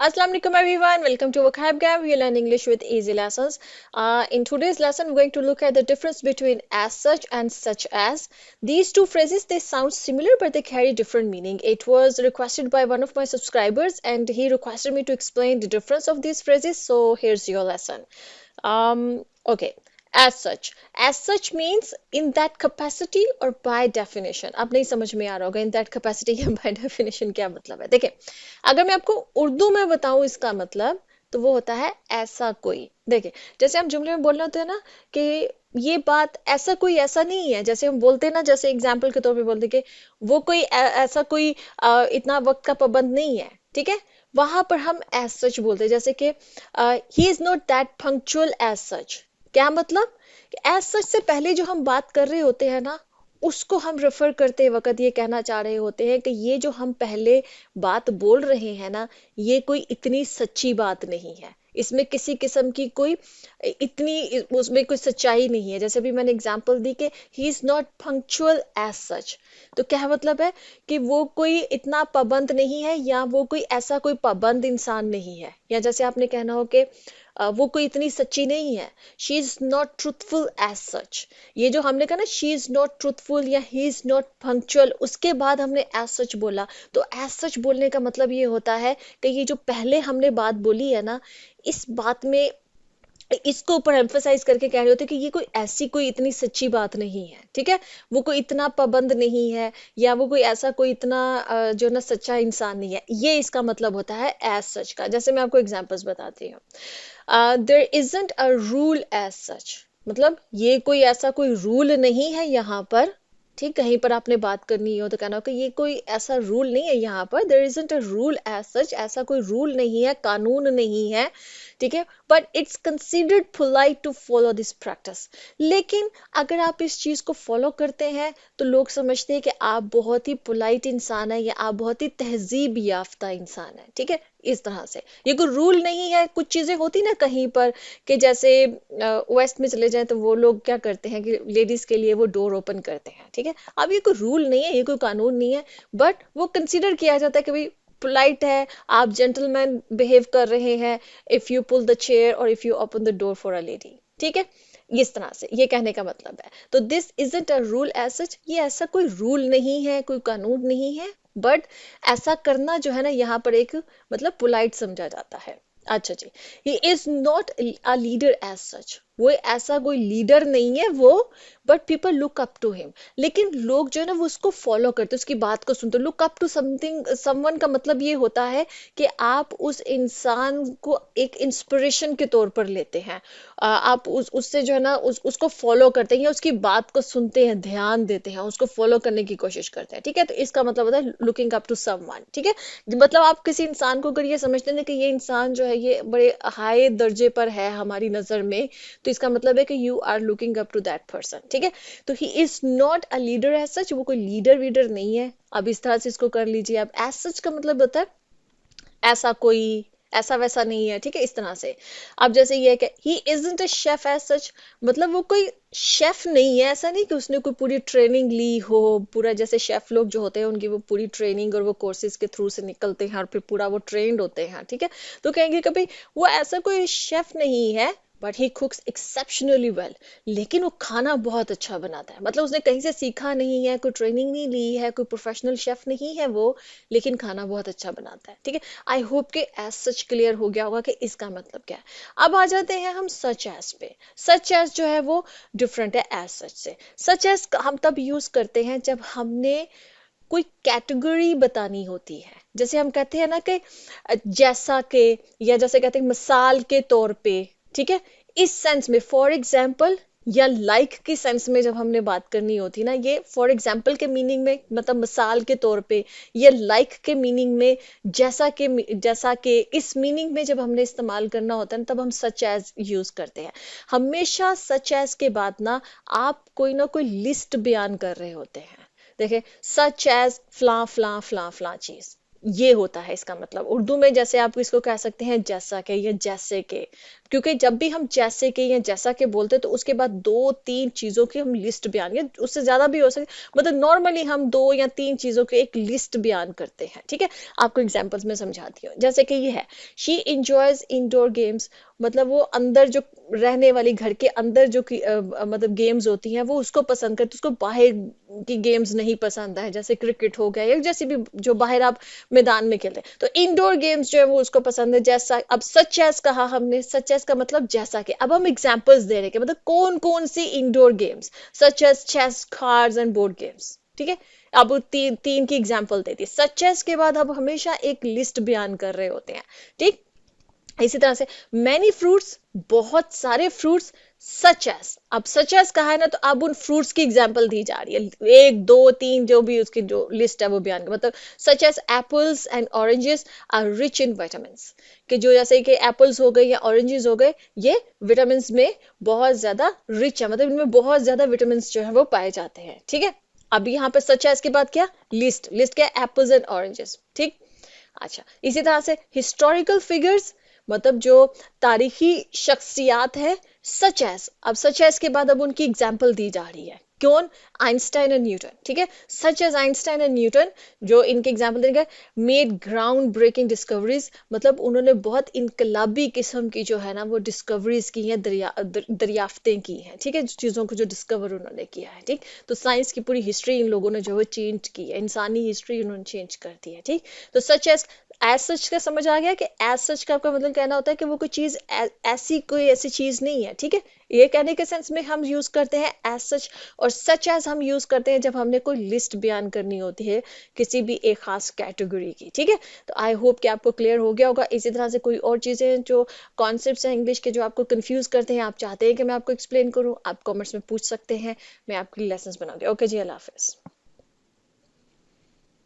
Assalamu alaikum everyone. Welcome to Vocab Gap. We learn English with easy lessons. In today's lesson, we're going to look at the difference between as such and such as. These two phrases they sound similar, but they carry different meaning. It was requested by one of my subscribers, and he requested me to explain the difference of these phrases. So here's your lesson. Okay. As such. As such means in that capacity or by definition. अब नहीं समझ में आ रहा होगा in that capacity या by definition क्या मतलब है. देखिए, अगर मैं आपको उर्दू में बताऊं इसका मतलब तो वो होता है ऐसा कोई. देखिए, जैसे हम जुमले में बोलना होता है ना कि ये बात ऐसा कोई ऐसा नहीं है. जैसे हम बोलते हैं ना, जैसे एग्जाम्पल के तौर पे बोलते हैं कि वो कोई ऐसा कोई इतना वक्त का पाबंद नहीं है. ठीक है, वहां पर हम एज सच बोलते हैं. जैसे कि he is not that punctual as such. क्या मतलब? एज सच से पहले जो हम बात कर रहे होते हैं ना, उसको हम रेफर करते वक्त ये कहना चाह रहे होते हैं कि ये जो हम पहले बात बोल रहे हैं ना, ये कोई इतनी सच्ची बात नहीं है. इसमें किसी किस्म की कोई इतनी उसमें कोई सच्चाई नहीं है. जैसे अभी मैंने एग्जांपल दी कि he is not punctual as such. तो क्या मतलब है कि वो कोई इतना पाबंद नहीं है, या वो कोई ऐसा कोई पाबंद इंसान नहीं है. या जैसे आपने कहना हो कि वो कोई इतनी सच्ची नहीं है. She is not truthful as such. ये जो हमने कहा ना, शी इज नॉट ट्रूथफुल या ही इज नॉट पंक्चुअल, उसके बाद हमने एज सच बोला. तो एज सच बोलने का मतलब ये होता है कि ये जो पहले हमने बात बोली है ना, इस बात में इसको ऊपर एम्फसाइज करके कह रहे होते कि ये कोई ऐसी कोई इतनी सच्ची बात नहीं है. ठीक है, वो कोई इतना पाबंद नहीं है, या वो कोई ऐसा कोई इतना जो ना सच्चा इंसान नहीं है. ये इसका मतलब होता है एज सच का. जैसे मैं आपको एग्जांपल्स बताती हूँ. There isn't a rule as such. मतलब ये कोई ऐसा कोई रूल नहीं है यहाँ पर. ठीक, कहीं पर आपने बात करनी हो तो कहना हो कि ये कोई ऐसा रूल नहीं है यहाँ पर. There isn't a rule as such. ऐसा कोई रूल नहीं है, कानून नहीं है. ठीक है, but it's considered polite to follow this practice. लेकिन अगर आप इस चीज को फॉलो करते हैं तो लोग समझते हैं कि आप बहुत ही पोलाइट इंसान है, या आप बहुत ही तहजीब याफ्ता इंसान है. ठीक है, इस तरह से ये कोई रूल नहीं है. कुछ चीजें होती ना कहीं पर कि जैसे वेस्ट में चले जाएं तो वो लोग क्या करते हैं कि लेडीज के लिए वो डोर ओपन करते हैं. ठीक है, अब ये कोई रूल नहीं है, ये कोई कानून नहीं है, बट वो कंसिडर किया जाता है कि भाई पोलाइट है, आप जेंटलमैन बिहेव कर रहे हैं if you pull the chair और if you open the door for a lady. ठीक है, इस तरह से ये कहने का मतलब है. तो this isn't a rule as such. ये ऐसा कोई रूल नहीं है, कोई कानून नहीं है, बट ऐसा करना जो है ना यहाँ पर एक मतलब पोलाइट समझा जाता है. अच्छा जी. He is not a leader as such. वो ऐसा कोई लीडर नहीं है वो, but people look up to him. लेकिन लोग जो है ना वो उसको फॉलो करते, उसकी बात को सुनते. Look up to something someone का मतलब ये होता है कि आप उस इंसान को एक इंस्पिरेशन के तौर पर लेते हैं. आप उससे जो है ना उसको फॉलो करते हैं, या उसकी बात को सुनते हैं, ध्यान देते हैं, उसको फॉलो करने की कोशिश करते हैं. ठीक है, तो इसका मतलब होता है लुकिंग अप टू समवन. ठीक है, मतलब आप किसी इंसान को अगर ये समझते हैं कि ये इंसान जो है ये बड़े हाई दर्जे पर है हमारी नजर में, तो इसका मतलब है कि you are looking up to that person. ठीक है, तो he is not a leader as such. वो कोई लीडर वीडर नहीं है. अब इस तरह से इसको कर लीजिए आप. एज सच का मतलब होता है ऐसा कोई, ऐसा वैसा नहीं है. ठीक है, इस तरह से. अब जैसे ये है कि he isn't a chef as such. मतलब वो कोई शेफ नहीं है. ऐसा नहीं कि उसने कोई पूरी ट्रेनिंग ली हो, पूरा जैसे शेफ लोग जो होते हैं उनकी वो पूरी ट्रेनिंग और वो कोर्सेज के थ्रू से निकलते हैं और फिर पूरा वो ट्रेंड होते हैं. ठीक है, तो कहेंगे कि भाई वो ऐसा कोई शेफ नहीं है, बट ही कुक्स एक्सेप्शनली वेल. लेकिन वो खाना बहुत अच्छा बनाता है. मतलब उसने कहीं से सीखा नहीं है, कोई ट्रेनिंग नहीं ली है, कोई प्रोफेशनल शेफ नहीं है वो, लेकिन खाना बहुत अच्छा बनाता है. ठीक है, आई होप के एज सच क्लियर हो गया होगा कि इसका मतलब क्या है. अब आ जाते हैं हम सच एज पे. सच एज जो है वो डिफरेंट है एज सच से. सच एज हम तब यूज करते हैं जब हमने कोई कैटेगरी बतानी होती है. जैसे हम कहते हैं ना कि जैसा के, या जैसे कहते हैं मिसाल के तौर पे. ठीक है, इस सेंस में फॉर एग्जाम्पल या लाइक की सेंस में जब हमने बात करनी होती है ना, ये फॉर एग्जाम्पल के मीनिंग में मतलब मिसाल के तौर पे, या लाइक के मीनिंग में, जैसा के इस मीनिंग में जब हमने इस्तेमाल करना होता है तब हम सच एज यूज करते हैं. हमेशा सच एज के बाद ना आप कोई ना कोई लिस्ट बयान कर रहे होते हैं. देखे, सच एज फ्ला फ्ला फ्ला फ्ला चीज, ये होता है इसका मतलब. उर्दू में जैसे आप इसको कह सकते हैं जैसा के या जैसे के. क्योंकि जब भी हम जैसे के या जैसा के बोलते हैं तो उसके बाद दो तीन चीजों की हम लिस्ट बयान, या उससे ज्यादा भी हो सके, मतलब नॉर्मली हम दो या तीन चीजों की एक लिस्ट बयान करते हैं, ठीक है। आपको एग्जांपल्स में समझाती हूँ, जैसे कि ये है, शी इंजॉयज इंडोर गेम्स, मतलब वो अंदर जो रहने वाली, घर के अंदर जो मतलब गेम्स होती हैं वो उसको पसंद करती है, उसको बाहर की गेम्स नहीं पसंद है, जैसे क्रिकेट हो गया या जैसे भी जो बाहर आप मैदान में खेलते हैं, तो इंडोर गेम्स जो है वो उसको पसंद है। जैसा अब सच एज कहा हमने, सच एज का मतलब जैसा कि, अब हम एग्जांपल्स दे रहे हैं कि मतलब कौन कौन सी indoor games, such as chess, cards and board games, ठीक है। अब वो तीन तीन की एग्जांपल देती है, सच एज के बाद अब हमेशा एक लिस्ट बयान कर रहे होते हैं, ठीक। इसी तरह से मैनी फ्रूट्स, बहुत सारे फ्रूट्स, सच एस, अब सच एस कहा है ना, तो अब उन फ्रूट्स की एग्जांपल दी जा रही है, एक दो तीन जो भी उसकी जो लिस्ट है वो बयान कर, मतलब such as apples and oranges are rich in vitamin, कि जो जैसे कि एप्पल्स हो गए या ऑरेंजेस हो गए, ये विटामिन में बहुत ज्यादा रिच है, मतलब इनमें बहुत ज्यादा विटामिन जो है वो पाए जाते हैं, ठीक है। अब यहाँ पे सच एस के बाद क्या, लिस्ट, लिस्ट क्या, एप्पल्स एंड ऑरेंजेस, ठीक। अच्छा, इसी तरह से हिस्टोरिकल फिगर्स, मतलब जो तारीखी शख्सियात है, सच एस, अब सच एस के बाद अब उनकी एग्जाम्पल दी जा रही है, कौन, आइंस्टाइन एंड न्यूटन, ठीक है। Such as Einstein and Newton, जो इनके एग्जाम्पल देंगे, मेड ग्राउंड ब्रेकिंग डिस्कवरीज, मतलब उन्होंने बहुत इनकलाबी किस्म की जो है ना वो डिस्कवरीज की हैं, दरियाफ्तें की हैं, ठीक है, चीजों को जो डिस्कवर उन्होंने किया है, ठीक। तो साइंस की पूरी हिस्ट्री इन लोगों ने जो है चेंज की है, इंसानी हिस्ट्री उन्होंने चेंज कर दी है, ठीक। तो सच एज सच का समझ आ गया कि एज सच का आपका मतलब कहना होता है कि वो कोई चीज ऐसी, कोई ऐसी चीज नहीं है, ठीक है। ये कहने के सेंस में हम यूज करते हैं एज सच, और सच एज हम यूज करते हैं जब हमने कोई लिस्ट बयान करनी होती है किसी भी एक खास कैटेगरी की, ठीक है। तो आई होप कि आपको क्लियर हो गया होगा। इसी तरह से कोई और चीजें जो कॉन्सेप्ट्स हैं इंग्लिश के जो आपको कंफ्यूज करते हैं, आप चाहते हैं कि मैं आपको एक्सप्लेन करूं, आप कमेंट्स में पूछ सकते हैं, मैं आपके लिए लेसन्स बनाऊंगी। ओके जी, अल्लाह हाफिज।